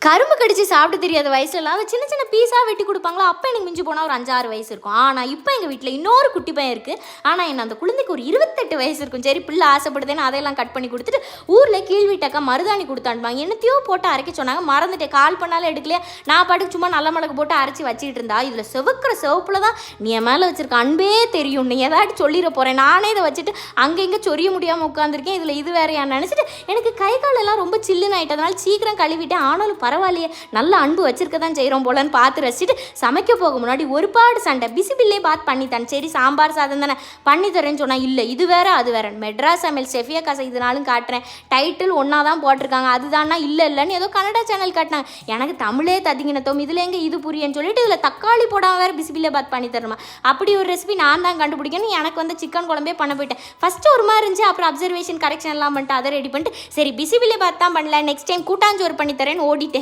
கரும்பு கடிச்சு சாப்பிட தெரியாத வயசுலலாம் அதை சின்ன சின்ன பீஸாக வெட்டி கொடுப்பாங்களா. அப்போ எனக்கு மிஞ்சி போனால் ஒரு 5-6 வயசு இருக்கும். ஆனால் இப்போ எங்கள் வீட்டில் இன்னொரு குட்டி பையன் இருக்குது. ஆனால் என்ன அந்த குழந்தைக்கு ஒரு 28 வயசு இருக்கும். சரி பிள்ளை ஆசைப்படுதுன்னு அதையெல்லாம் கட் பண்ணி கொடுத்துட்டு ஊரில் கீழ் வீட்டாக்கா மருதாணி கொடுத்தாண்டுவாங்க. என்னத்தையோ போட்டு அரைக்க சொன்னாங்க, மறந்துட்டேன். கால் பண்ணாலும் எடுக்கலையா. நான் பாட்டுக்கு சும்மா நல்ல மிளகு போட்டு அரைச்சி வச்சுக்கிட்டு இருந்தா இதில் செவக்கிற சிவப்பில் தான் நீ என் மேலே வச்சிருக்க அன்பே தெரியும். நீ ஏதாட்டு சொல்லிட போகிறேன். நானே இதை வச்சுட்டு அங்கே இங்கே சொரிய முடியாமல் உட்காந்துருக்கேன். இதில் இது வேறையான்னு நினச்சிட்டு எனக்கு கை காலெல்லாம் ரொம்ப சில்லுன்னு ஆகிட்டு. அதனால சீக்கிரம் கழுவிட்டேன். ஆனாலும் பரவாயில்லையே, நல்ல அன்பு வச்சிருக்க தான் செய்கிறோம் போலன்னு பார்த்து ரசிச்சுட்டு சமைக்க போக முன்னாடி ஒரு பாடு சண்டை. பிசிபில்லே பாத் பண்ணித்தான். சரி சாம்பார் சாதம் தானே பண்ணி தரேன்னு சொன்னால் இல்லை இது வேற அது வேற. மெட்ராஸ் சமையல் செஃபியா காசை இதனாலும் காட்டுறேன், டைட்டில் ஒன்றா தான் போட்டிருக்காங்க, அதுதானா இல்லை இல்லைன்னு ஏதோ கன்னடா சேனல் காட்டினாங்க. எனக்கு தமிழே ததிங்கினத்தோம், இதில் எங்கே இது புரியன்னு சொல்லிட்டு இதில் தக்காளி போடாமல் வேறு பிசிபில்லே பாத் பண்ணி தரணுமா. அப்படி ஒரு ரெசிபி நான் தான் கண்டுபிடிக்கணும். எனக்கு வந்து சிக்கன் குழம்பே பண்ண போயிட்டேன். ஃபஸ்ட்டு ஒரு மாதிரி இருந்துச்சு, அப்புறம் அப்சர்வேஷன் கரெக்ஷன் எல்லாம் பண்ணிட்டு அதை ரெடி பண்ணிட்டு சரி பிசிபில்லே பாத் தான் பண்ணல, நெக்ஸ்ட் டைம் கூட்டாஞ்சோறு பண்ணி தரேன்னு ஓடிட்டேன்.